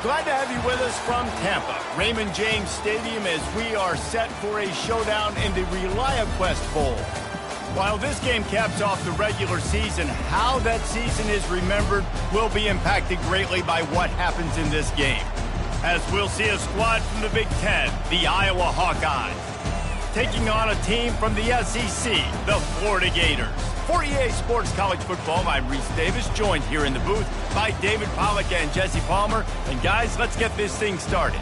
Glad to have you with us from Tampa, Raymond James Stadium, as we are set for a showdown in the ReliaQuest Bowl. While this game caps off the regular season, how that season is remembered will be impacted greatly by what happens in this game. As we'll see a squad from the Big Ten, the Iowa Hawkeyes, taking on a team from the SEC, the Florida Gators. For EA Sports College Football, I'm Reese Davis, joined here in the booth by David Pollack and Jesse Palmer. And guys, let's get this thing started.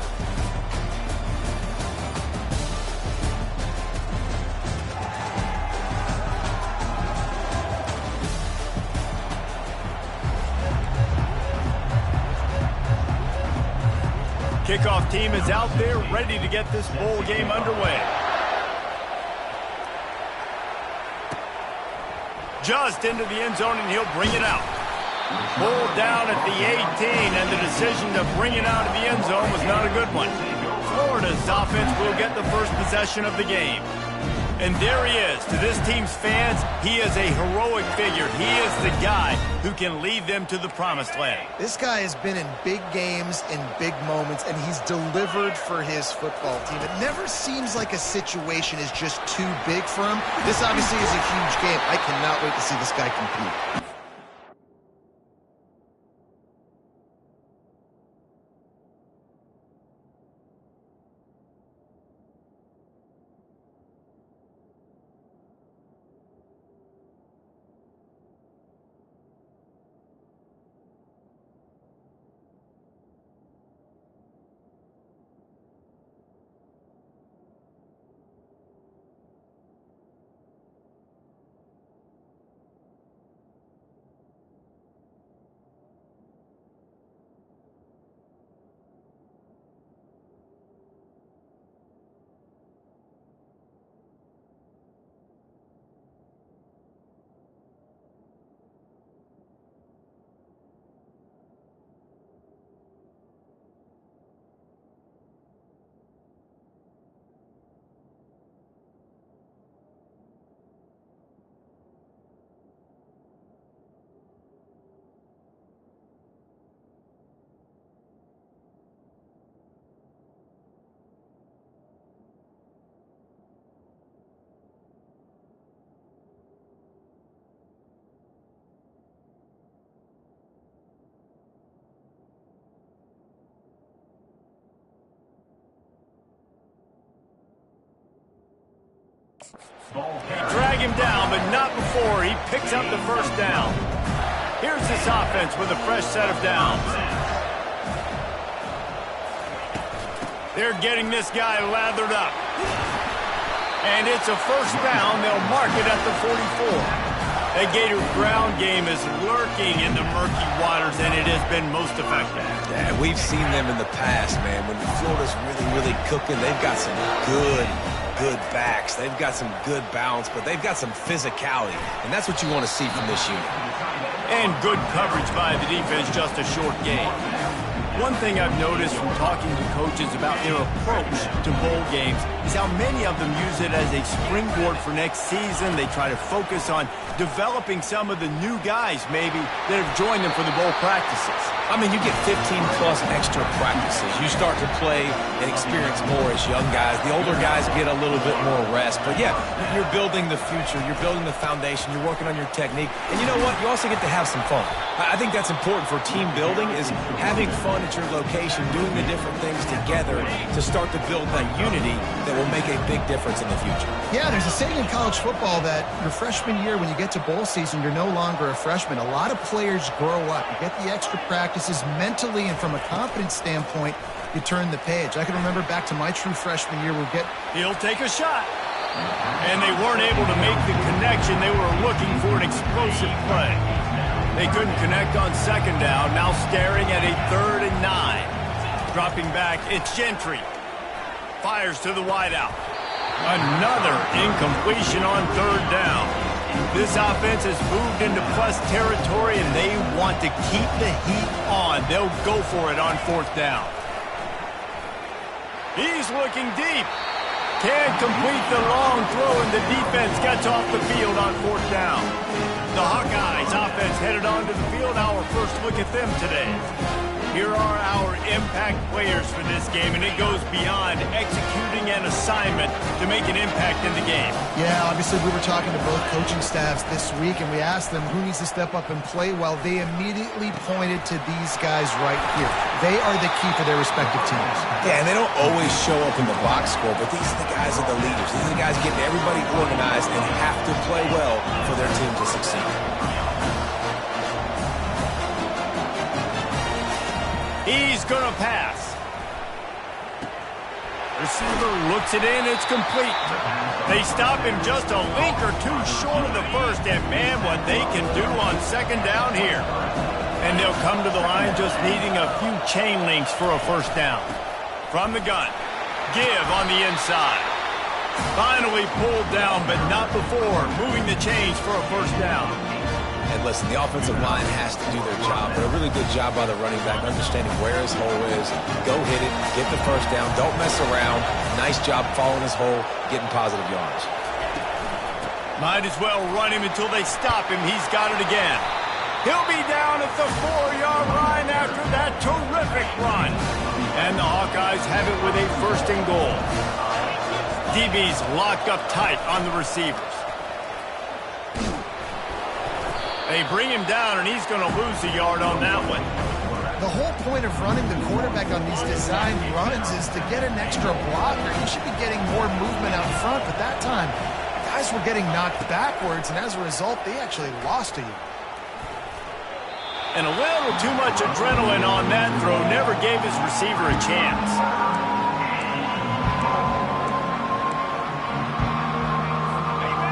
Kickoff team is out there ready to get this bowl game underway. Just into the end zone, and he'll bring it out. Pulled down at the 18, and the decision to bring it out of the end zone was not a good one. Florida's offense will get the first possession of the game. And there he is. To this team's fans, he is a heroic figure. He is the guy who can lead them to the promised land. This guy has been in big games, in big moments, and he's delivered for his football team. It never seems like a situation is just too big for him. This obviously is a huge game. I cannot wait to see this guy compete. Drag him down, but not before he picks up the first down. Here's this offense with a fresh set of downs. They're getting this guy lathered up. And it's a first down. They'll mark it at the 44. The Gator ground game is lurking in the murky waters, and it has been most effective. Yeah, we've seen them in the past, man. When Florida's really cooking, they've got some good backs. They've got some good balance, but they've got some physicality, and that's what you want to see from this unit. And good coverage by the defense, just a short gain. One thing I've noticed from talking to coaches about their approach to bowl games is how many of them use it as a springboard for next season. They try to focus on developing some of the new guys, maybe, that have joined them for the bowl practices. I mean, you get 15-plus extra practices. You start to play and experience more as young guys. The older guys get a little bit more rest. But, yeah, you're building the future. You're building the foundation. You're working on your technique. And you know what? You also get to have some fun. I think that's important for team building, is having fun at your location, doing the different things together to start to build that unity that will make a big difference in the future. Yeah, there's a saying in college football that your freshman year, when you get to bowl season, you're no longer a freshman. A lot of players grow up. You get the extra practices mentally, and from a confidence standpoint, you turn the page. I can remember back to my true freshman year, He'll take a shot. And they weren't able to make the connection. They were looking for an explosive play. They couldn't connect on second down. Now staring at a 3rd and 9. Dropping back, it's Gentry. Fires to the wideout. Another incompletion on 3rd down. This offense has moved into plus territory, and they want to keep the heat on. They'll go for it on 4th down. He's looking deep. Can't complete the long throw, and the defense gets off the field on 4th down. The Hawkeyes offense headed onto the field. Our first look at them today. Here are our impact players for this game, and it goes beyond executing an assignment to make an impact in the game. Yeah, obviously we were talking to both coaching staffs this week, and we asked them who needs to step up and play well. They immediately pointed to these guys right here. They are the key for their respective teams. Yeah, and they don't always show up in the box score, but these are the guys that are the leaders. These are the guys getting everybody organized and have to play well for their team to succeed. He's going to pass. Receiver looks it in. It's complete. They stop him just a link or two short of the first, and man, what they can do on second down here. And they'll come to the line just needing a few chain links for a first down. From the gun, give on the inside. Finally pulled down, but not before moving the chains for a first down. And listen, the offensive line has to do their job, but a really good job by the running back, understanding where his hole is. Go hit it, get the first down, don't mess around. Nice job following his hole, getting positive yards. Might as well run him until they stop him. He's got it again. He'll be down at the 4-yard line after that terrific run. And the Hawkeyes have it with a first and goal. DB's locked up tight on the receivers. They bring him down, and he's going to lose a yard on that one. The whole point of running the quarterback on these designed runs is to get an extra blocker. You should be getting more movement out front, but that time, guys were getting knocked backwards, and as a result, they actually lost to you. And a little too much adrenaline on that throw never gave his receiver a chance.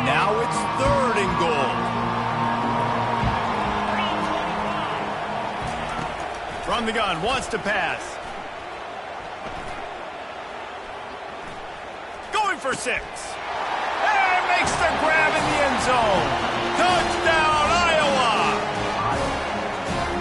Now it's third and goal. From the gun, wants to pass. Going for 6. And makes the grab in the end zone. Touchdown, Iowa!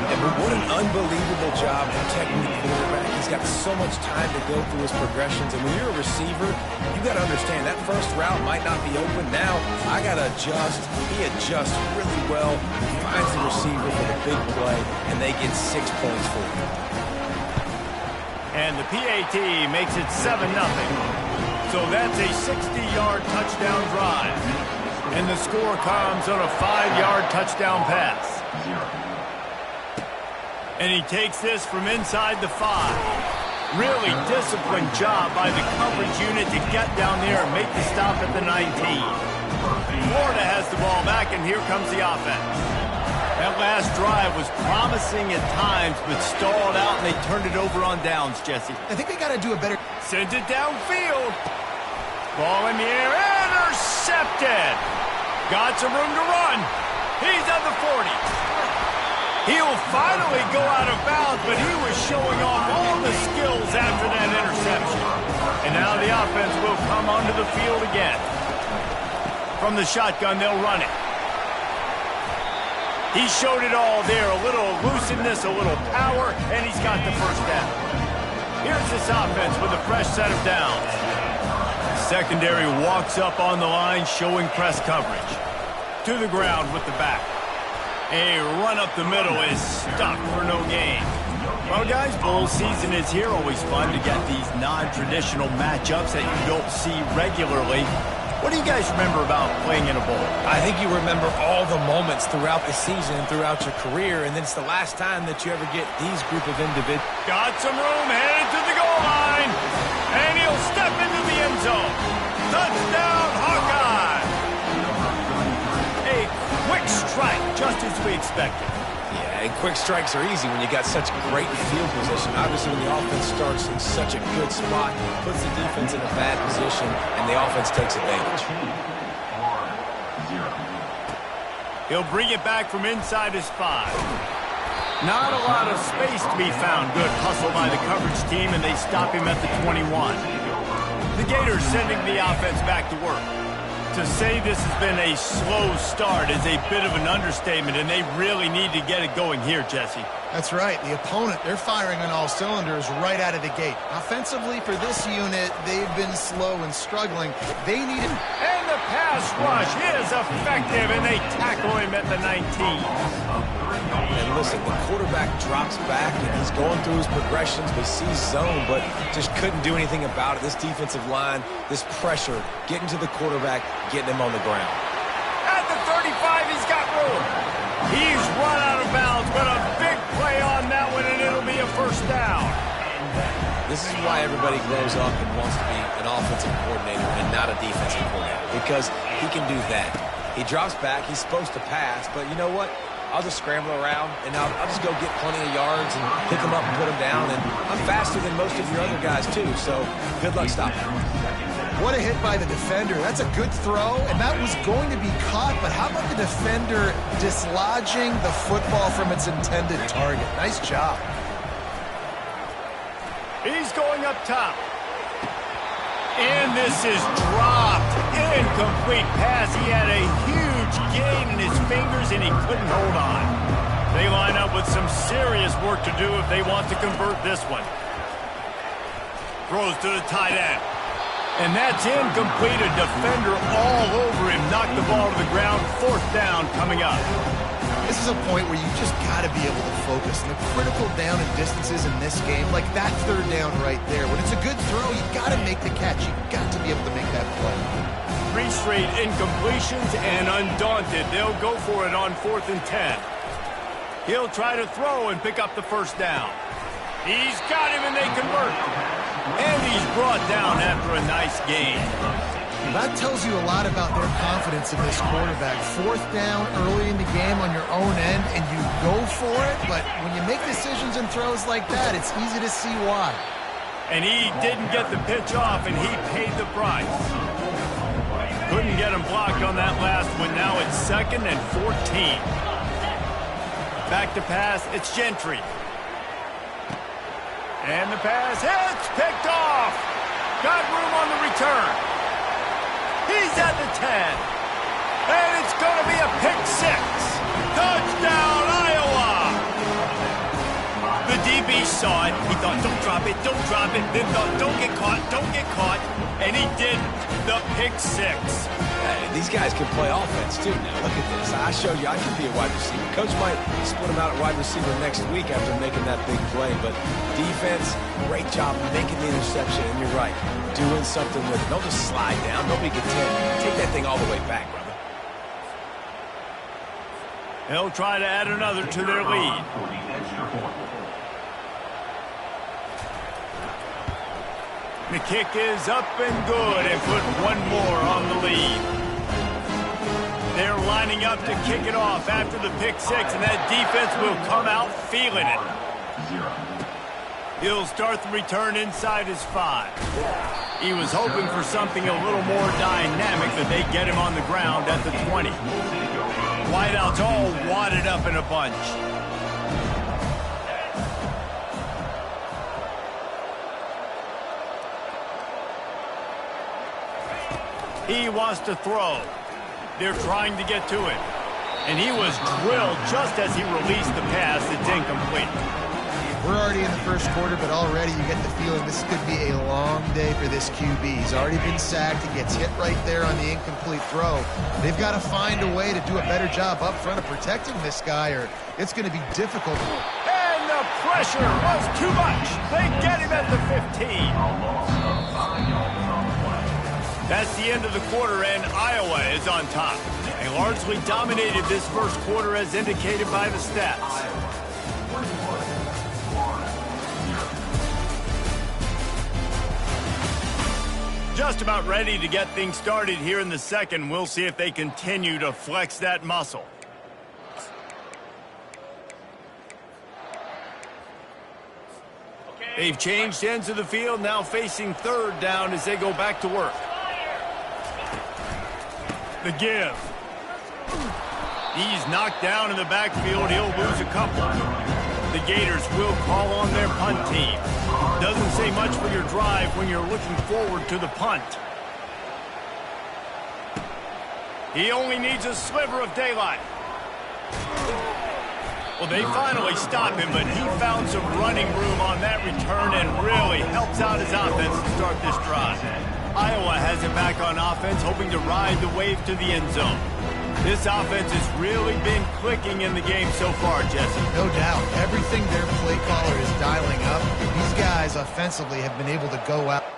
Yeah, but what an unbelievable job protecting the quarterback. He's got so much time to go through his progressions. And when you're a receiver, you got to understand that first route might not be open. Now, I got to adjust. He adjusts really well. Finds the receiver for the big play, and they get 6 points for it. And the PAT makes it 7-0. So that's a 60-yard touchdown drive. And the score comes on a 5-yard touchdown pass. And he takes this from inside the 5. Really disciplined job by the coverage unit to get down there and make the stop at the 19. Florida has the ball back, and here comes the offense. That last drive was promising at times, but stalled out, and they turned it over on downs, Jesse. I think they got to do a better... Sends it downfield. Ball in the air, intercepted. Got some room to run. He's at the 40. He'll finally go out of bounds, but he was showing off all the skills after that interception. And now the offense will come onto the field again. From the shotgun, they'll run it. He showed it all there, a little elusiveness, a little power, and he's got the first down. Here's this offense with a fresh set of downs. Secondary walks up on the line, showing press coverage. To the ground with the back. A run up the middle is stuck for no gain. Well, guys, bowl season is here. Always fun to get these non-traditional matchups that you don't see regularly. What do you guys remember about playing in a bowl? I think you remember all the moments throughout the season, throughout your career, and then it's the last time that you ever get these group of individuals. Got some room, headed to the goal line, and he'll step into the end zone. Touchdown, Hawkeye! A quick strike, just as we expected. Yeah, and quick strikes are easy when you got such great field position. Obviously, when the offense starts in such a good spot, puts the defense in a bad position, and the offense takes advantage. He'll bring it back from inside his 5. Not a lot of space to be found. Good hustle by the coverage team, and they stop him at the 21. The Gators sending the offense back to work. To say this has been a slow start is a bit of an understatement, and they really need to get it going here, Jesse. That's right. The opponent, they're firing on all cylinders right out of the gate. Offensively, for this unit, they've been slow and struggling. They need it. And the pass rush is effective, and they tackle him at the 19. And listen, the quarterback drops back, and he's going through his progressions. We see zone, but just couldn't do anything about it. This defensive line, this pressure, getting to the quarterback, getting him on the ground. At the 35, he's got room. He's run out of bounds, but a big play on that one, and it'll be a first down. This is why everybody grows up and wants to be an offensive coordinator and not a defensive coordinator, because he can do that. He drops back. He's supposed to pass, but you know what? I'll just scramble around, and I'll just go get plenty of yards and pick them up and put them down, and I'm faster than most of your other guys, too, so good luck stopping. What a hit by the defender. That's a good throw, and that was going to be caught, but how about the defender dislodging the football from its intended target? Nice job. He's going up top. And this is dropped. Incomplete pass. He had a huge gain in his fingers, and he couldn't hold on. They line up with some serious work to do if they want to convert this one. Throws to the tight end. And that's incomplete. A defender all over him. Knocked the ball to the ground. Fourth down coming up. This is a point where you just got to be able to focus. And the critical down and distances in this game, like that third down right there. When it's a good throw, you got to make the catch. You got to be able to make that play. 3 straight incompletions, and undaunted, they'll go for it on 4th and 10. He'll try to throw and pick up the first down. He's got him, and they convert. And he's brought down after a nice gain. That tells you a lot about their confidence in this quarterback. 4th down early in the game on your own end, and you go for it, but when you make decisions and throws like that, it's easy to see why. And he didn't get the pitch off, and he paid the price. Couldn't get him blocked on that last one. Now it's 2nd and 14. Back to pass, it's Gentry. And the pass hits, picked off. Got room on the return. He's at the 10. And it's going to be a pick 6. Touchdown, Iowa. The DB saw it. He thought, don't drop it, don't drop it. Then thought, don't get caught, don't get caught. And he didn't. The pick 6. These guys can play offense, too, now. Look at this. I showed you I can be a wide receiver. Coach might split him out at wide receiver next week after making that big play. But defense, great job making the interception. And you're right, doing something with it. Don't just slide down. Don't be content. Take that thing all the way back, brother. They'll try to add another to their lead. The kick is up and good, and put one more on the lead. They're lining up to kick it off after the pick 6, and that defense will come out feeling it. He'll start the return inside his 5. He was hoping for something a little more dynamic, that they get him on the ground at the 20. Wideouts all wadded up in a bunch. He wants to throw. They're trying to get to it. And he was drilled just as he released the pass. It's incomplete. We're already in the first quarter, but already you get the feeling this could be a long day for this QB. He's already been sacked. He gets hit right there on the incomplete throw. They've got to find a way to do a better job up front of protecting this guy, or it's going to be difficult. And the pressure was too much. They get him at the 15. That's the end of the quarter, and Iowa is on top. They largely dominated this first quarter as indicated by the stats. Just about ready to get things started here in the second. We'll see if they continue to flex that muscle. They've changed ends of the field, now facing 3rd down as they go back to work. The give. He's knocked down in the backfield. He'll lose a couple. The Gators will call on their punt team. Doesn't say much for your drive when you're looking forward to the punt. He only needs a sliver of daylight. Well, they finally stopped him, but he found some running room on that return and really helps out his offense to start this drive. Iowa has it back on offense, hoping to ride the wave to the end zone. This offense has really been clicking in the game so far, Jesse. No doubt. Everything their play caller is dialing up, these guys offensively have been able to go out.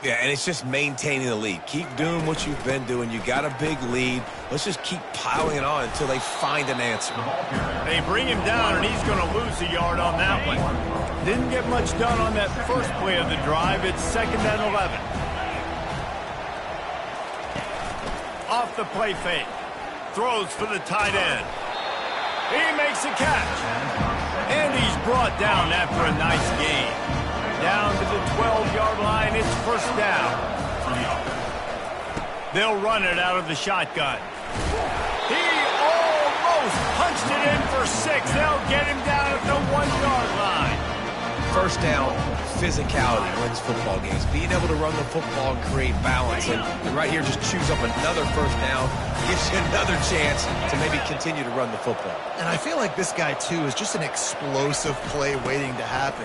Yeah, and it's just maintaining the lead. Keep doing what you've been doing. You got a big lead. Let's just keep piling it on until they find an answer. They bring him down, and he's going to lose a yard on that one. Didn't get much done on that first play of the drive. It's 2nd and 11. Off the play fake. Throws for the tight end. He makes a catch. And he's brought down after a nice gain. Down to the 12-yard line, it's 1st down. They'll run it out of the shotgun. He almost punched it in for 6. They'll get him down at the 1-yard line. 1st down, physicality wins football games. Being able to run the football and create balance. And right here, just choose up another 1st down. Gives you another chance to maybe continue to run the football. And I feel like this guy, too, is just an explosive play waiting to happen.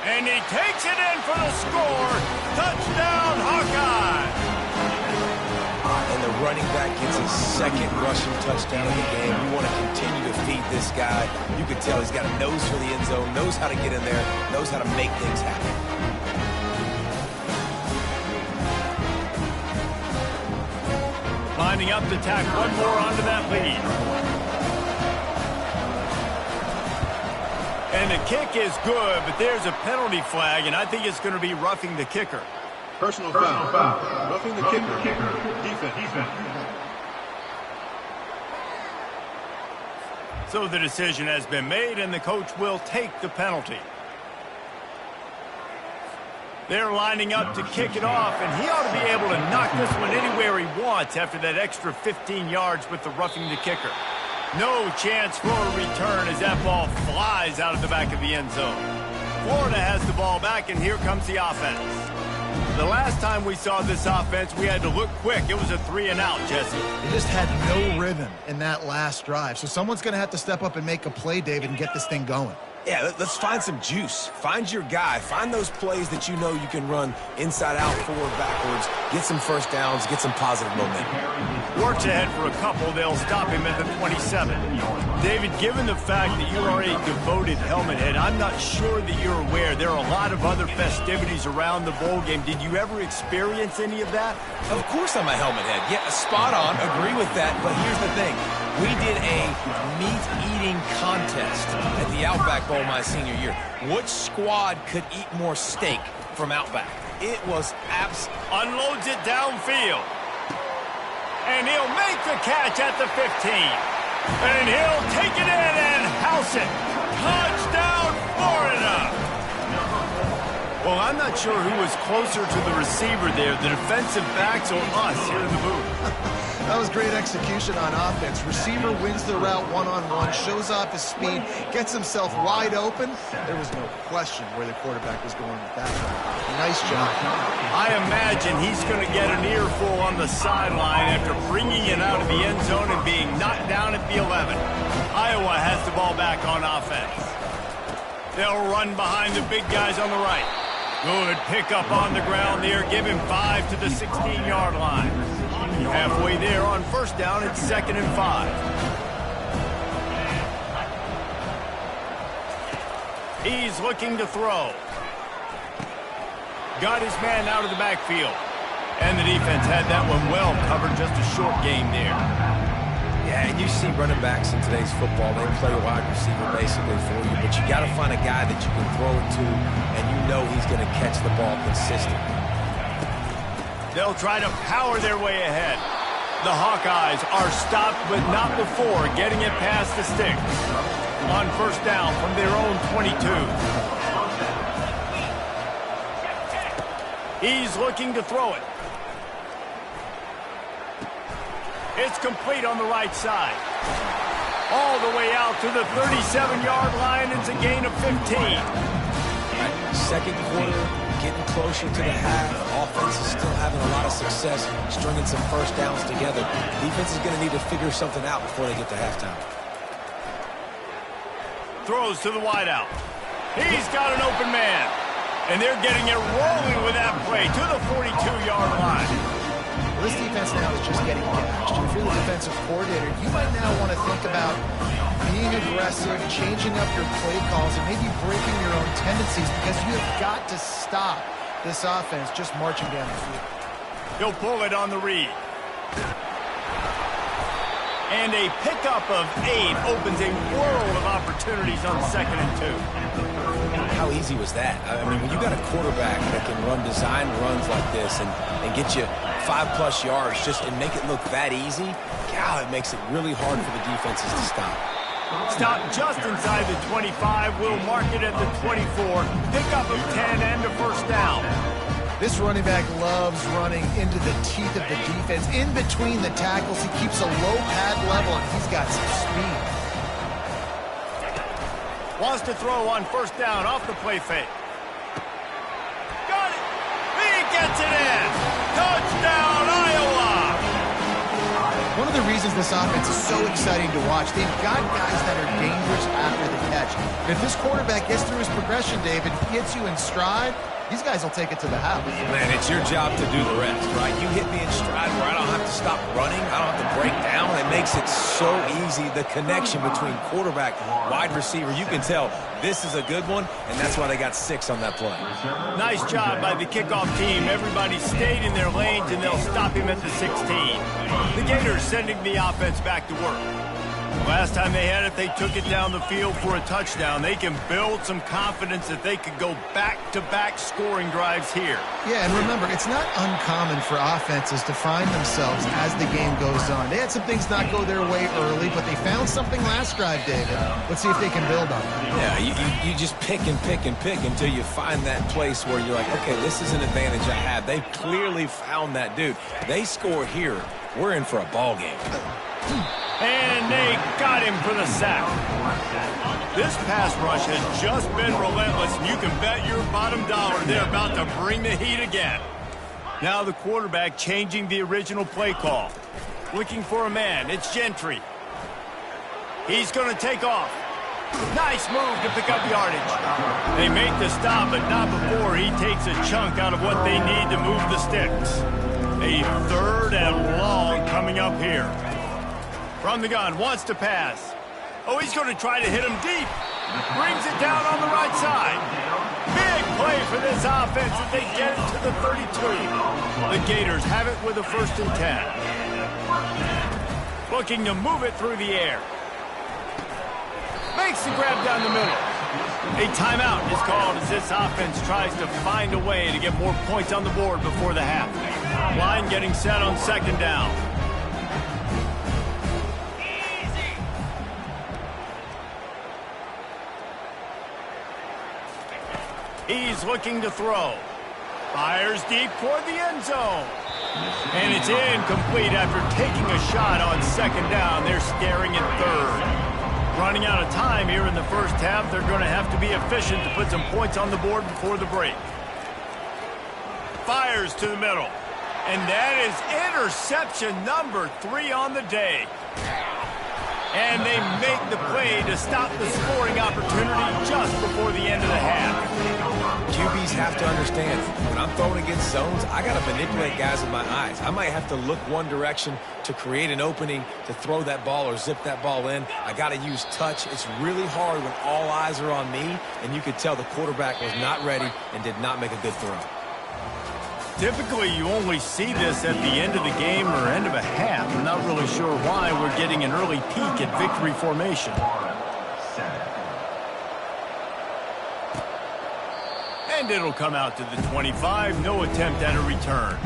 And he takes it in for the score. Touchdown, Hawkeye! And the running back gets his 2nd rushing touchdown of the game. You want to continue to feed this guy. You can tell he's got a nose for the end zone, knows how to get in there, knows how to make things happen. Lining up to tack one more onto that lead. And the kick is good, but there's a penalty flag, and I think it's going to be roughing the kicker. Personal foul. Roughing the kicker. Defense. So the decision has been made, and the coach will take the penalty. They're lining up to kick it off, and he ought to be able to knock this one anywhere he wants after that extra 15 yards with the roughing the kicker. No chance for a return as that ball flies out of the back of the end zone. Florida has the ball back, and here comes the offense. The last time we saw this offense, we had to look quick. It was a 3-and-out, Jesse. They just had no rhythm in that last drive. So someone's going to have to step up and make a play, David, and get this thing going. Yeah, let's find some juice. Find your guy. Find those plays that you know you can run inside out, forward, backwards. Get some 1st downs. Get some positive momentum. Works ahead for a couple. They'll stop him at the 27. David, given the fact that you are a devoted helmet head, I'm not sure that you're aware there are a lot of other festivities around the bowl game. Did you ever experience any of that? Of course I'm a helmet head. Yeah, spot on. Agree with that. But here's the thing. We did a meat-eating contest at the Outback Bowl my senior year. Which squad could eat more steak from Outback? It was unloads it downfield. And he'll make the catch at the 15. And he'll take it in and house it. Touchdown, Florida! Well, I'm not sure who was closer to the receiver there, the defensive backs or us here in the booth. That was great execution on offense. Receiver wins the route one-on-one, shows off his speed, gets himself wide open. There was no question where the quarterback was going with that one. Nice job. I imagine he's going to get an earful on the sideline after bringing it out of the end zone and being knocked down at the 11. Iowa has the ball back on offense. They'll run behind the big guys on the right. Good pickup on the ground there. Give him 5 to the 16-yard line. Halfway there on 1st down, it's 2nd and 5. He's looking to throw. Got his man out of the backfield. And the defense had that one well covered, just a short game there. Yeah, and you see running backs in today's football, they play wide receiver basically for you, but you got to find a guy that you can throw it to, and you know he's going to catch the ball consistently. They'll try to power their way ahead. The Hawkeyes are stopped, but not before getting it past the sticks. On 1st down from their own 22. He's looking to throw it. It's complete on the right side. All the way out to the 37-yard line. It's a gain of 15. Second quarter, getting closer to the half. Offense is still having a lot of success stringing some 1st downs together. Defense is going to need to figure something out before they get to halftime. Throws to the wideout. He's got an open man. And they're getting it rolling with that play to the 42-yard line. Well, this defense now is just getting gashed. If you're the defensive coordinator, you might now want to think about being aggressive, changing up your play calls, and maybe breaking your own tendencies, because you have got to stop This offense just marching down the field. He'll pull it on the read. And a pickup of 8 opens a world of opportunities on 2nd and 2. How easy was that? I mean, when you got a quarterback that can run design runs like this and get you 5+ yards and make it look that easy, God, it makes it really hard for the defenses to stop. Stop just inside the 25. We'll mark it at the 24. Pickup of 10 and a first down. This running back loves running into the teeth of the defense. In between the tackles, he keeps a low pad level, and he's got some speed. Wants to throw on first down off the play fake. Got it! He gets it in! Touchdown, Iowa! One of the reasons this offense is so exciting to watch, they've got guys that are dangerous after the catch. And if this quarterback gets through his progression, David, gets you in stride, these guys will take it to the house. Man, it's your job to do the rest, right? You hit me in stride where I don't have to stop running. I don't have to break down. It makes it so easy, the connection between quarterback, wide receiver. You can tell this is a good one, and that's why they got 6 on that play. Nice job by the kickoff team. Everybody stayed in their lanes, and they'll stop him at the 16. The Gators sending the offense back to work. Last time they had it, they took it down the field for a touchdown. They can build some confidence that they could go back-to-back scoring drives here. Yeah, and remember, it's not uncommon for offenses to find themselves as the game goes on. They had some things not go their way early, but they found something last drive, David. Let's see if they can build on it. Yeah, you just pick and pick and pick until you find that place where you're like, okay, this is an advantage I have. They clearly found that dude. They score here, we're in for a ball game. And they got him for the sack. This pass rush has just been relentless, and you can bet your bottom dollar they're about to bring the heat again. Now the quarterback changing the original play call. Looking for a man. It's Gentry. He's going to take off. Nice move to pick up yardage. They make the stop, but not before he takes a chunk out of what they need to move the sticks. A 3rd and long coming up here. From the gun, wants to pass. Oh, he's going to try to hit him deep. Brings it down on the right side. Big play for this offense as they get it to the 32. The Gators have it with a 1st and 10. Looking to move it through the air. Makes the grab down the middle. A timeout is called as this offense tries to find a way to get more points on the board before the half. Line getting set on 2nd down. He's looking to throw. Fires deep toward the end zone. And it's incomplete after taking a shot on 2nd down. They're staring at 3rd. Running out of time here in the first half. They're going to have to be efficient to put some points on the board before the break. Fires to the middle. And that is interception number 3 on the day. And they make the play to stop the scoring opportunity just before the end of the half. QBs have to understand, when I'm throwing against zones, I got to manipulate guys with my eyes. I might have to look one direction to create an opening to throw that ball or zip that ball in. I got to use touch. It's really hard when all eyes are on me, and you could tell the quarterback was not ready and did not make a good throw. Typically, you only see this at the end of the game or end of a half. I'm not really sure why we're getting an early peek at victory formation. And it'll come out to the 25. No attempt at a return.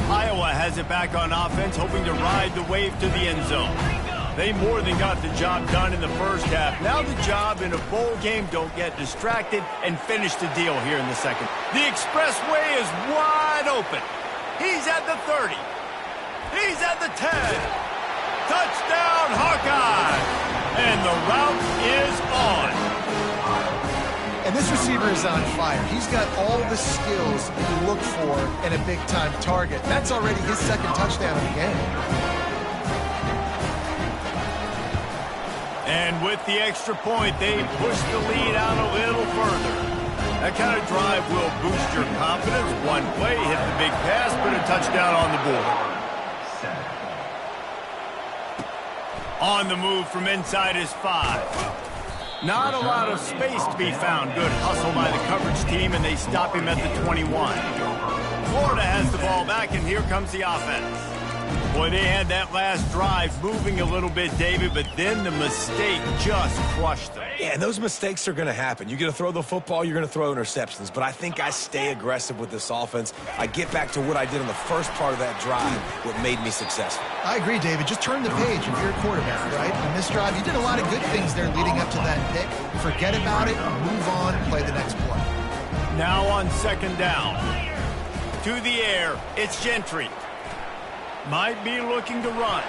Iowa has it back on offense, hoping to ride the wave to the end zone. They more than got the job done in the first half. Now the job in a bowl game, don't get distracted and finish the deal here in the second. The expressway is wide open. He's at the 30. He's at the 10. Touchdown, Hawkeye! And the route is on. And this receiver is on fire. He's got all the skills you look for in a big-time target. That's already his 2nd touchdown of the game. And with the extra point, they push the lead out a little further. That kind of drive will boost your confidence. One play, hit the big pass, put a touchdown on the board. On the move from inside is 5. Not a lot of space to be found. Good hustle by the coverage team, and they stop him at the 21. Florida has the ball back, and here comes the offense. Boy, they had that last drive moving a little bit, David, but then the mistake just crushed them. Yeah, and those mistakes are going to happen. You're going to throw the football, you're going to throw interceptions, but I think I stay aggressive with this offense. I get back to what I did on the first part of that drive, what made me successful. I agree, David. Just turn the page if you're a quarterback, right? On this drive, you did a lot of good things there leading up to that pick. Forget about it, move on, play the next play. Now on second down. To the air, it's Gentry. Might be looking to run.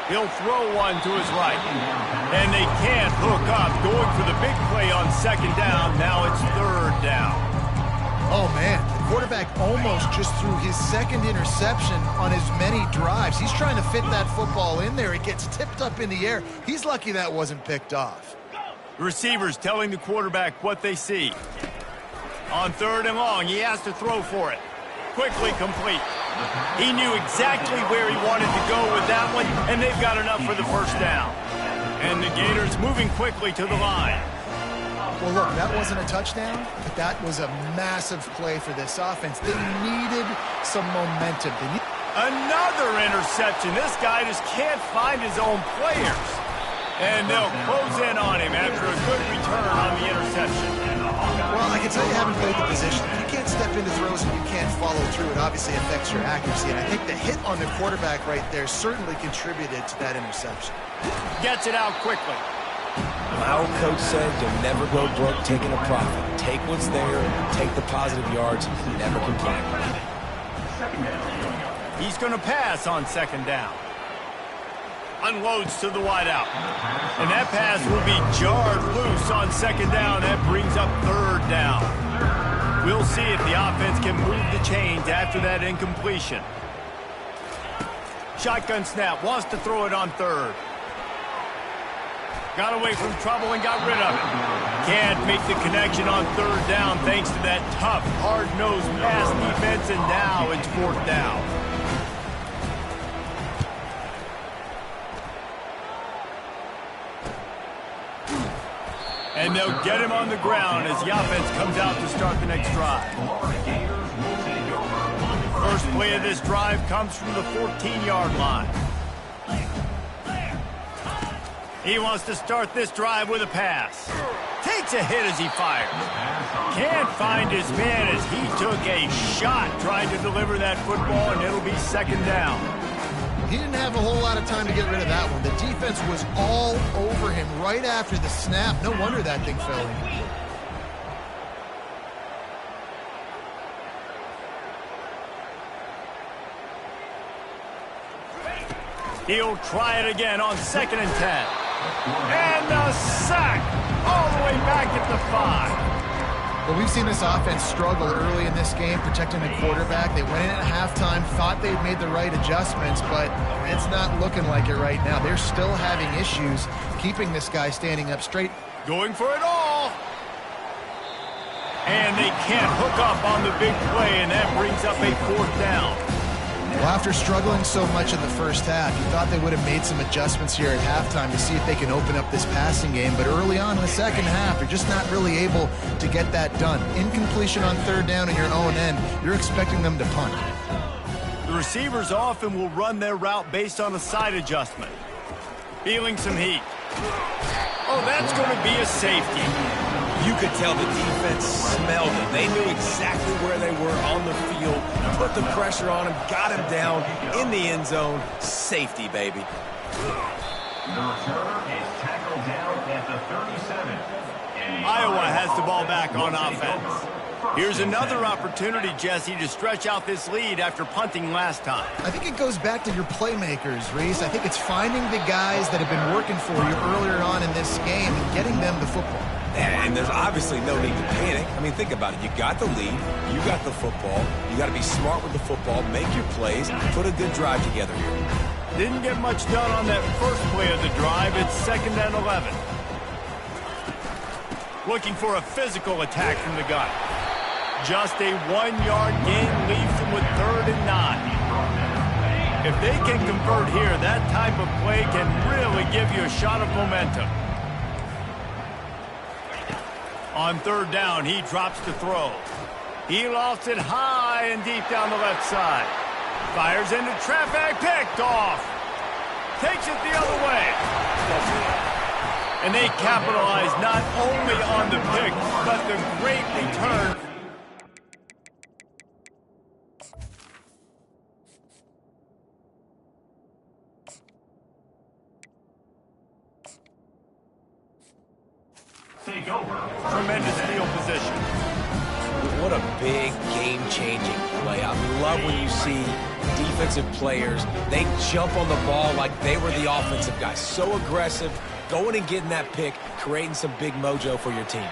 He'll throw one to his right. And they can't hook up. Going for the big play on second down. Now it's third down. Oh, man. The quarterback almost just threw his second interception on as many drives. He's trying to fit that football in there. It gets tipped up in the air. He's lucky that wasn't picked off. The receivers telling the quarterback what they see. On third and long, he has to throw for it. Quickly complete. He knew exactly where he wanted to go with that one, and they've got enough for the first down. And the Gators moving quickly to the line. Well, look, that wasn't a touchdown, but that was a massive play for this offense. They needed some momentum. Another interception. This guy just can't find his own players. And they'll close in on him after a good return on the interception. Well, I can tell you haven't played the position. If you can't step into throws and you can't follow through, it obviously affects your accuracy. And I think the hit on the quarterback right there certainly contributed to that interception. Gets it out quickly. My old coach said you'll never go broke taking a profit. Take what's there, take the positive yards, never complain. He's going to pass on second down. Unloads to the wideout. And that pass will be jarred loose on second down. That brings up third down. We'll see if the offense can move the chains after that incompletion. Shotgun snap. Wants to throw it on third. Got away from trouble and got rid of it. Can't make the connection on third down thanks to that tough, hard-nosed pass defense, and now it's fourth down. And they'll get him on the ground as the offense comes out to start the next drive. First play of this drive comes from the 14-yard line. He wants to start this drive with a pass. Takes a hit as he fires. Can't find his man as he took a shot trying to deliver that football, and it'll be second down. He didn't have a whole lot of time to get rid of that one. The defense was all over him right after the snap. No wonder that thing fell in. He'll try it again on 2nd and 10. And the sack all the way back at the 5. Well, we've seen this offense struggle early in this game protecting the quarterback. They went in at halftime, thought they'd made the right adjustments, but it's not looking like it right now. They're still having issues keeping this guy standing up straight. Going for it all. And they can't hook up on the big play, and that brings up a fourth down. Well, after struggling so much in the first half, you thought they would have made some adjustments here at halftime to see if they can open up this passing game. But early on in the second half, they're just not really able to get that done. Incompletion on third down in your own end, you're expecting them to punt. The receivers often will run their route based on a side adjustment. Feeling some heat. Oh, that's going to be a safety. You could tell the defense smelled it. They knew exactly where they were on the field, put the pressure on him, got him down in the end zone. Safety, baby. The returner is tackled down at the 37. Iowa has the ball back on offense. Here's another opportunity, Jesse, to stretch out this lead after punting last time. I think it goes back to your playmakers, Reese. I think it's finding the guys that have been working for you earlier on in this game and getting them the football. And there's obviously no need to panic. I mean, think about it. You got the lead. You got the football. You got to be smart with the football, make your plays, put a good drive together here. Didn't get much done on that first play of the drive. It's 2nd and 11. Looking for a physical attack from the gun. Just a 1-yard gain leaves them with 3rd and 9. If they can convert here, that type of play can really give you a shot of momentum. On third down, he drops to throw. He lofts it high and deep down the left side. Fires into traffic, picked off. Takes it the other way. And they capitalize not only on the pick, but the great return. Take over. Tremendous field position. What a big game-changing play. I love when you see defensive players, they jump on the ball like they were the offensive guys. So aggressive, going and getting that pick, creating some big mojo for your team.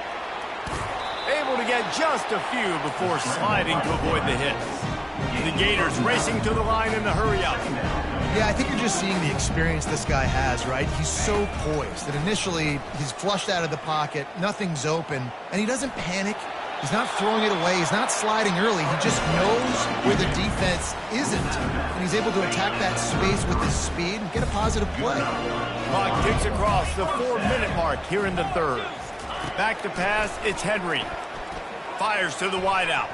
Able to get just a few before sliding to avoid the hits. The Gators racing to the line in the hurry-up. Yeah, I think you're just seeing the experience this guy has, right? He's so poised that initially he's flushed out of the pocket, nothing's open, and he doesn't panic. He's not throwing it away. He's not sliding early. He just knows where the defense isn't, and he's able to attack that space with his speed and get a positive play. Clock ticks across the 4-minute mark here in the third. Back to pass, it's Henry. Fires to the wideout.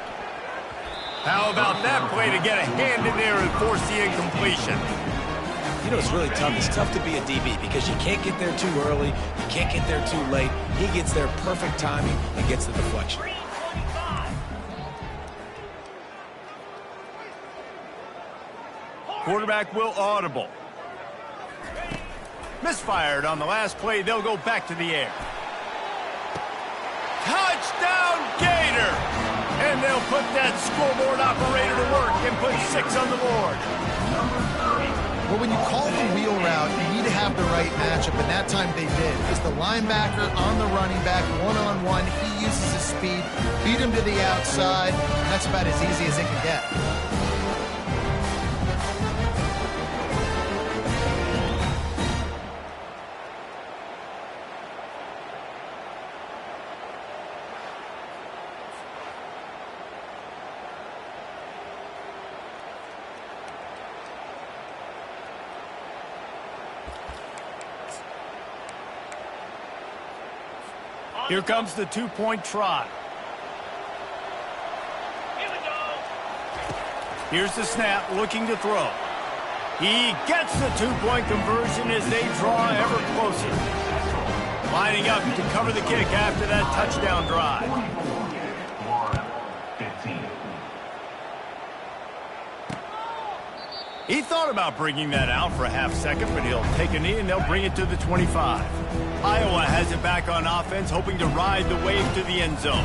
How about that play to get a hand in there and force the incompletion? You know, it's really tough. It's tough to be a DB because you can't get there too early. You can't get there too late. He gets there perfect timing and gets the deflection. Quarterback will audible. Misfired on the last play. They'll go back to the air. Touchdown, Gator! And they'll put that scoreboard operator to work and put 6 on the board. But when you call the wheel route, you need to have the right matchup, and that time they did. It's the linebacker on the running back, one-on-one. He uses his speed, beat him to the outside, and that's about as easy as it can get. Here comes the 2-point try. Here we go. Here's the snap, looking to throw. He gets the 2-point conversion as they draw ever closer. Lining up to cover the kick after that touchdown drive. 15. He thought about bringing that out for a half second, but he'll take a knee and they'll bring it to the 25. Iowa has it back on offense, hoping to ride the wave to the end zone.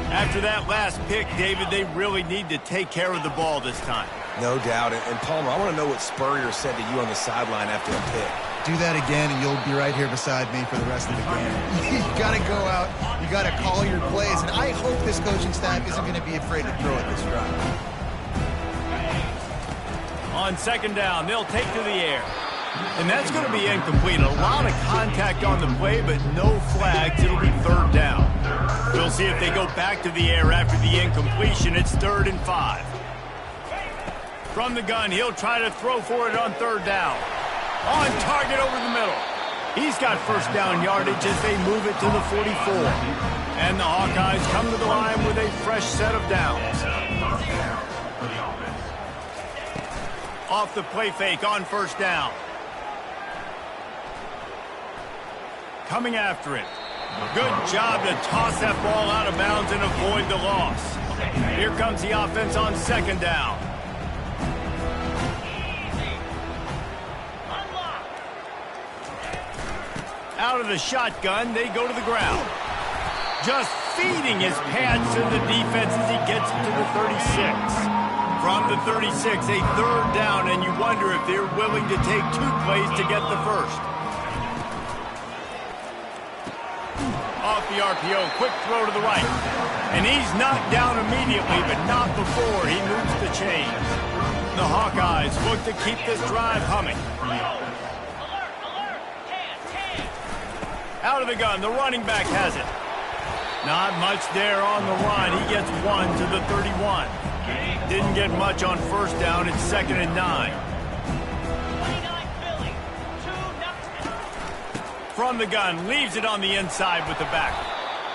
After that last pick, David, they really need to take care of the ball this time. No doubt. And Palmer, I want to know what Spurrier said to you on the sideline after a pick. Do that again, and you'll be right here beside me for the rest of the game. You got to go out. You got to call your plays. And I hope this coaching staff isn't going to be afraid to throw at this drive. On second down, they'll take to the air. And that's going to be incomplete. A lot of contact on the play, but no flags. It'll be third down. We'll see if they go back to the air after the incompletion. It's 3rd and 5. From the gun, he'll try to throw for it on third down. On target over the middle. He's got first down yardage as they move it to the 44. And the Hawkeyes come to the line with a fresh set of downs. Off the play fake on first down. Coming after it. Good job to toss that ball out of bounds and avoid the loss. Here comes the offense on second down. Out of the shotgun, they go to the ground. Just feeding his pads to the defense as he gets it to the 36. From the 36, a third down, and you wonder if they're willing to take 2 plays to get the first. Off the RPO, quick throw to the right. And he's knocked down immediately, but not before he moves the chains. The Hawkeyes look to keep this drive humming. Out of the gun, the running back has it. Not much there on the run. He gets 1 to the 31. Didn't get much on first down. It's 2nd and 9. From the gun, leaves it on the inside with the back.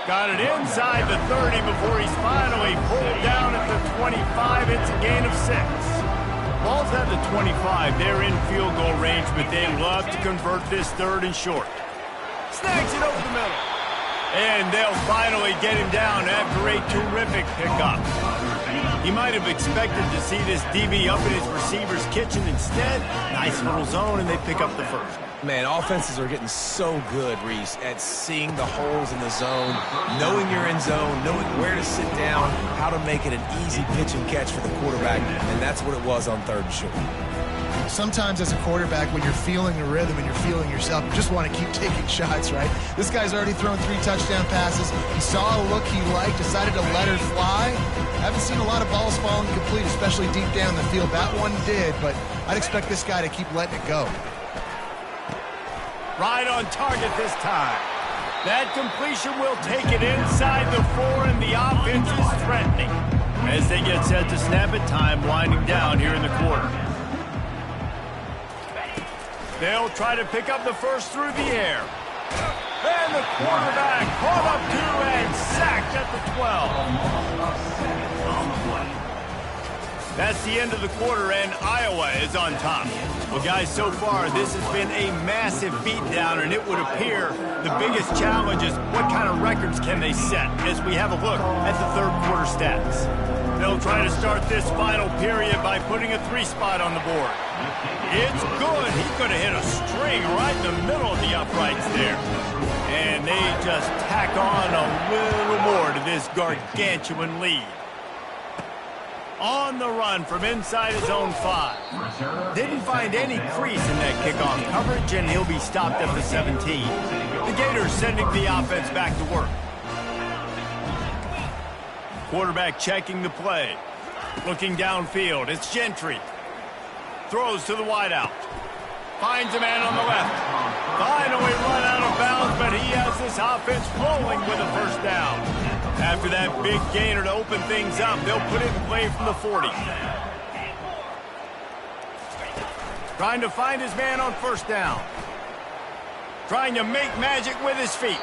Got it inside the 30 before he's finally pulled down at the 25. It's a gain of 6. Ball's at the 25. They're in field goal range, but they love to convert this 3rd and short. Snags it over the middle. And they'll finally get him down after a terrific pickup. He might have expected to see this DB up in his receiver's kitchen. Instead, nice little zone, and they pick up the 1st. Man, offenses are getting so good, Reese, at seeing the holes in the zone, knowing you're in zone, knowing where to sit down, how to make it an easy pitch and catch for the quarterback, and that's what it was on 3rd and short. Sometimes as a quarterback, when you're feeling the rhythm and you're feeling yourself, you just want to keep taking shots, right? This guy's already thrown 3 touchdown passes. He saw a look he liked, decided to let her fly. Haven't seen a lot of balls falling complete, especially deep down the field. That one did, but I'd expect this guy to keep letting it go. Right on target this time. That completion will take it inside the 4, and the offense is threatening. As they get set to snap it, time winding down here in the quarter. They'll try to pick up the 1st through the air. And the quarterback caught up to and sacked at the 12. That's the end of the quarter, and Iowa is on top. Well, guys, so far, this has been a massive beatdown, and it would appear the biggest challenge is what kind of records can they set as we have a look at the 3rd quarter stats. They'll try to start this final period by putting a 3 spot on the board. It's good. He could have hit a string right in the middle of the uprights there. And they just tack on a little more to this gargantuan lead. On the run from inside his own 5. Didn't find any crease in that kickoff coverage, and he'll be stopped at the 17. The Gators sending the offense back to work. Quarterback checking the play. Looking downfield, it's Gentry. Throws to the wideout. Finds a man on the left. Finally run out of bounds, but he has this offense rolling with a 1st down. After that big gainer to open things up, they'll put it in play from the 40. Trying to find his man on 1st down. Trying to make magic with his feet.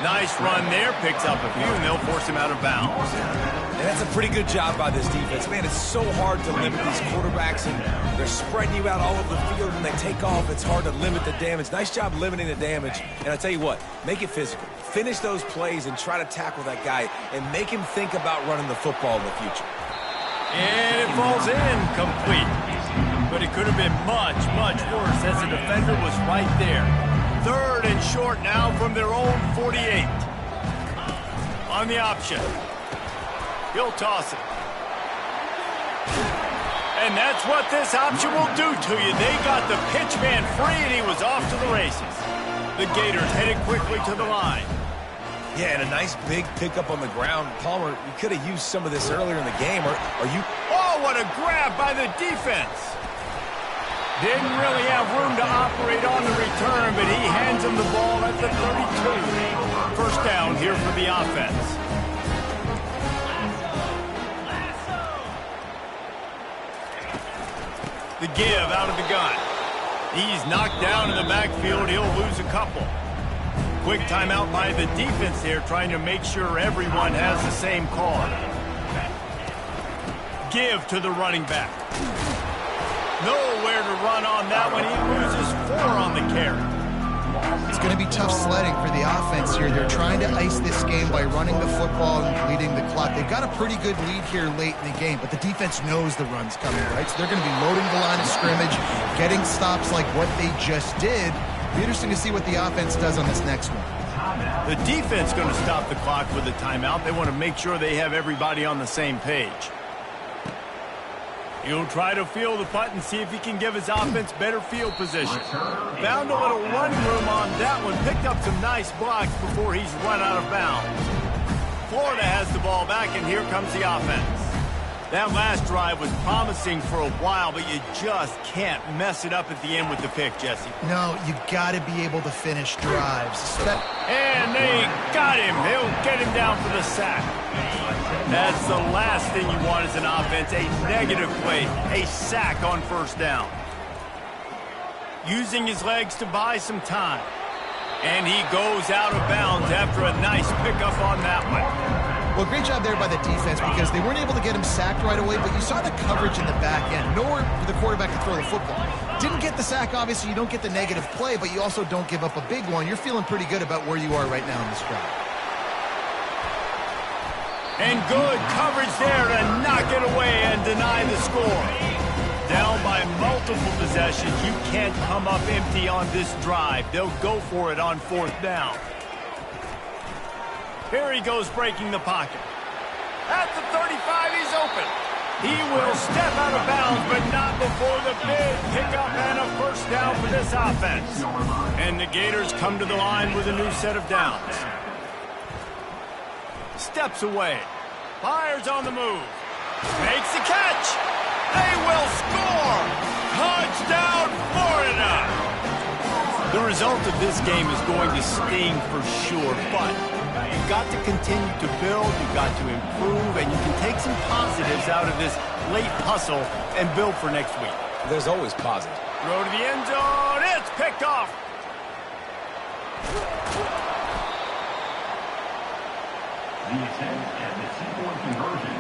Nice run there, picks up a few, and they'll force him out of bounds. And that's a pretty good job by this defense. Man, it's so hard to limit these quarterbacks, and they're spreading you out all over the field. When they take off, it's hard to limit the damage. Nice job limiting the damage. And I tell you what, make it physical. Finish those plays and try to tackle that guy and make him think about running the football in the future. And it falls in complete. But it could have been much, much worse as the defender was right there. 3rd and short now from their own 48. On the option. He'll toss it. And that's what this option will do to you. They got the pitch man free, and he was off to the races. The Gators headed quickly to the line. Yeah, and a nice big pickup on the ground. Palmer, you could have used some of this earlier in the game. Are you... Oh, what a grab by the defense. Didn't really have room to operate on the return, but he hands him the ball at the 32. 1st down here for the offense. The give out of the gun. He's knocked down in the backfield. He'll lose a couple. Quick timeout by the defense here, trying to make sure everyone has the same call. Give to the running back. Nowhere to run on that one. He loses 4 on the carry. It's going to be tough sledding for the offense here. They're trying to ice this game by running the football and leading the clock. They've got a pretty good lead here late in the game, but the defense knows the run's coming, right? So they're going to be loading the line of scrimmage, getting stops like what they just did. It'll be interesting to see what the offense does on this next one. The defense going to stop the clock with a timeout. They want to make sure they have everybody on the same page. He'll try to field the punt and see if he can give his offense better field position. Found a little running room on that one. Picked up some nice blocks before he's run out of bounds. Florida has the ball back, and here comes the offense. That last drive was promising for a while, but you just can't mess it up at the end with the pick, Jesse. No, you got to be able to finish drives. And they got him. They'll get him down for the sack. That's the last thing you want as an offense, a negative play, a sack on 1st down. Using his legs to buy some time. And he goes out of bounds after a nice pickup on that one. Well, great job there by the defense because they weren't able to get him sacked right away, but you saw the coverage in the back end. Nowhere for the quarterback to throw the football. Didn't get the sack, obviously. You don't get the negative play, but you also don't give up a big one. You're feeling pretty good about where you are right now in this drive. And good coverage there to knock it away and deny the score. Down by multiple possessions, you can't come up empty on this drive. They'll go for it on 4th down. Here he goes breaking the pocket. At the 35, he's open. He will step out of bounds, but not before the big pickup and a 1st down for this offense. And the Gators come to the line with a new set of downs. Steps away. Fires on the move. Makes the catch. They will score. Touchdown, Florida. The result of this game is going to sting for sure, but you've got to continue to build, you've got to improve, and you can take some positives out of this late hustle and build for next week. There's always positives. Throw to the end zone. It's picked off. The attempt at the 2-point conversion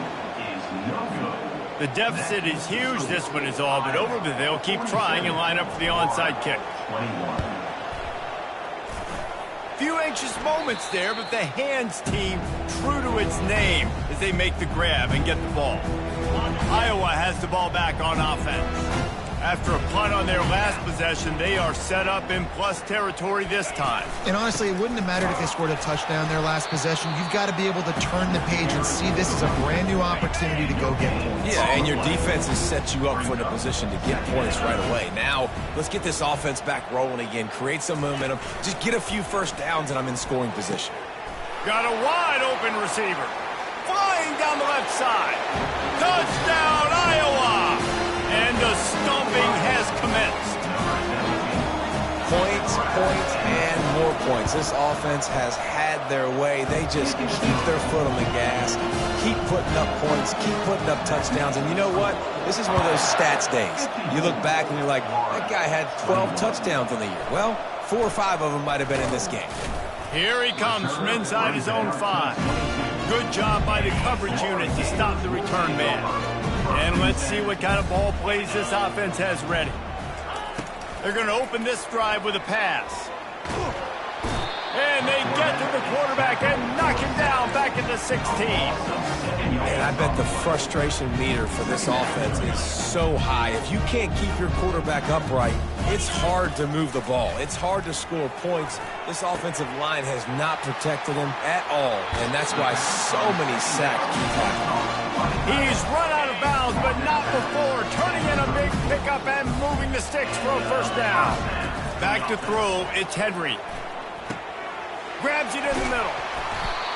is no good. The deficit is huge. This one is all but over, but they'll keep trying and line up for the onside kick. 21. Few anxious moments there, but the hands team true to its name as they make the grab and get the ball. Iowa has the ball back on offense. After a punt on their last possession, they are set up in plus territory this time. And honestly, it wouldn't have mattered if they scored a touchdown their last possession. You've got to be able to turn the page and see this as a brand new opportunity to go get points. Yeah, and your defense has set you up for the position to get points right away. Now, let's get this offense back rolling again. Create some momentum. Just get a few 1st downs, and I'm in scoring position. Got a wide open receiver. Flying down the left side. Touchdown, Iowa! And the stomping has commenced. Points, and more points. This offense has had their way. They just keep their foot on the gas, keep putting up points, keep putting up touchdowns. And you know what? This is one of those stats days. You look back and you're like, that guy had 12 touchdowns in the year. Well, 4 or 5 of them might have been in this game. Here he comes from inside his own 5. Good job by the coverage unit to stop the return man. And let's see what kind of ball plays this offense has ready. They're going to open this drive with a pass. And they get to the quarterback and knock him down back at the 16. And I bet the frustration meter for this offense is so high. If you can't keep your quarterback upright, it's hard to move the ball. It's hard to score points. This offensive line has not protected him at all, and that's why so many sacks keep happening. He's run out of bounds, but not before turning in a big pickup and moving the sticks for a 1st down. Back to throw, it's Henry. Grabs it in the middle.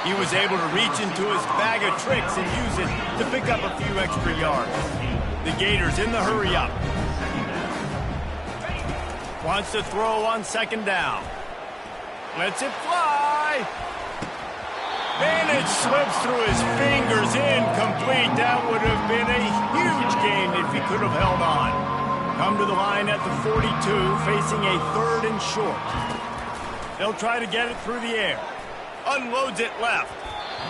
He was able to reach into his bag of tricks and use it to pick up a few extra yards. The Gators in the hurry up. Wants to throw on 2nd down. Lets it fly. And it slips through his fingers, incomplete. That would have been a huge gain if he could have held on. Come to the line at the 42, facing a 3rd and short. They'll try to get it through the air. Unloads it left.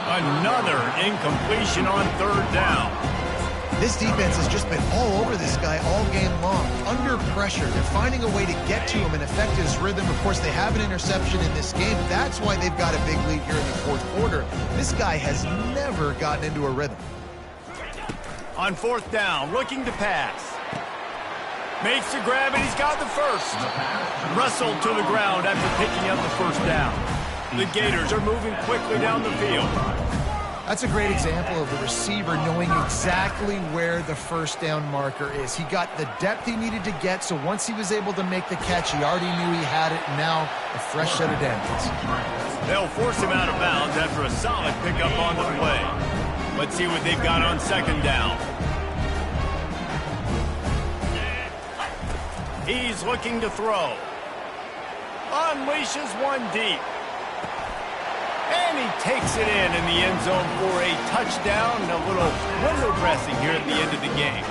Another incompletion on 3rd down. This defense has just been all over this guy all game long. Under pressure. They're finding a way to get to him and affect his rhythm. Of course, they have an interception in this game. That's why they've got a big lead here in the 4th quarter. This guy has never gotten into a rhythm. On 4th down, looking to pass. Makes the grab, and he's got the 1st. Wrestled to the ground after picking up the 1st down. The Gators are moving quickly down the field. That's a great example of the receiver knowing exactly where the 1st down marker is. He got the depth he needed to get, so once he was able to make the catch, he already knew he had it, and now a fresh set of downs. They'll force him out of bounds after a solid pickup on the play. Let's see what they've got on 2nd down. He's looking to throw. Unleashes one deep. And he takes it in the end zone for a touchdown and a little window dressing here at the end of the game.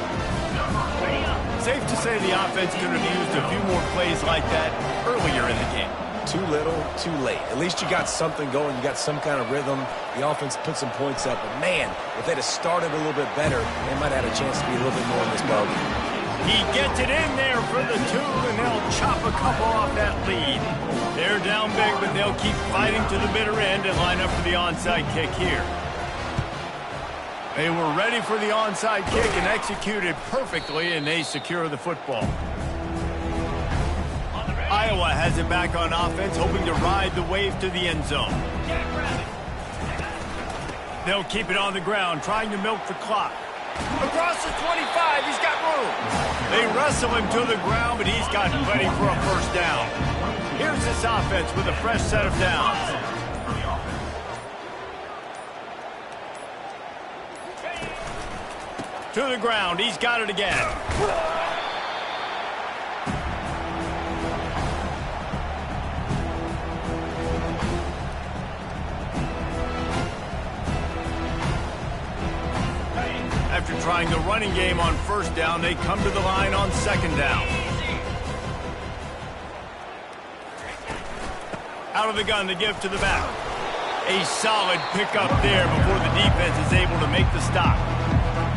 Safe to say the offense could have used a few more plays like that earlier in the game. too little, too late. At least you got something going. You got some kind of rhythm. The offense put some points up. But, man, if they'd have started a little bit better, they might have had a chance to be a little bit more in this ballgame. He gets it in there for the 2, and they'll chop a couple off that lead. They're down big, but they'll keep fighting to the bitter end and line up for the onside kick here. They were ready for the onside kick and executed perfectly, and they secure the football. Iowa has it back on offense, hoping to ride the wave to the end zone. They'll keep it on the ground, trying to milk the clock. Across the 25, he's got room. They wrestle him to the ground, but he's got plenty for a first down. Here's this offense with a fresh set of downs. To the ground, he's got it again. After trying the running game on first down, they come to the line on second down. Out of the gun, the give to the back. A solid pickup there before the defense is able to make the stop.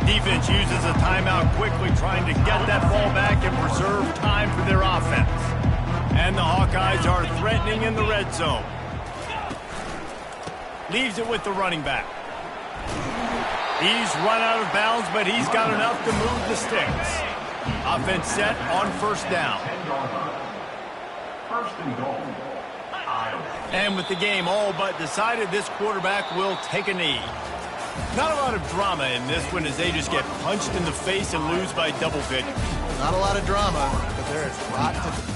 Defense uses a timeout quickly, trying to get that ball back and preserve time for their offense. And the Hawkeyes are threatening in the red zone. Leaves it with the running back. He's run out of bounds, but he's got enough to move the sticks. Offense set on first down. First and goal. And with the game all but decided, this quarterback will take a knee. Not a lot of drama in this one as they just get punched in the face and lose by double digits. Not a lot of drama, but there is a lot to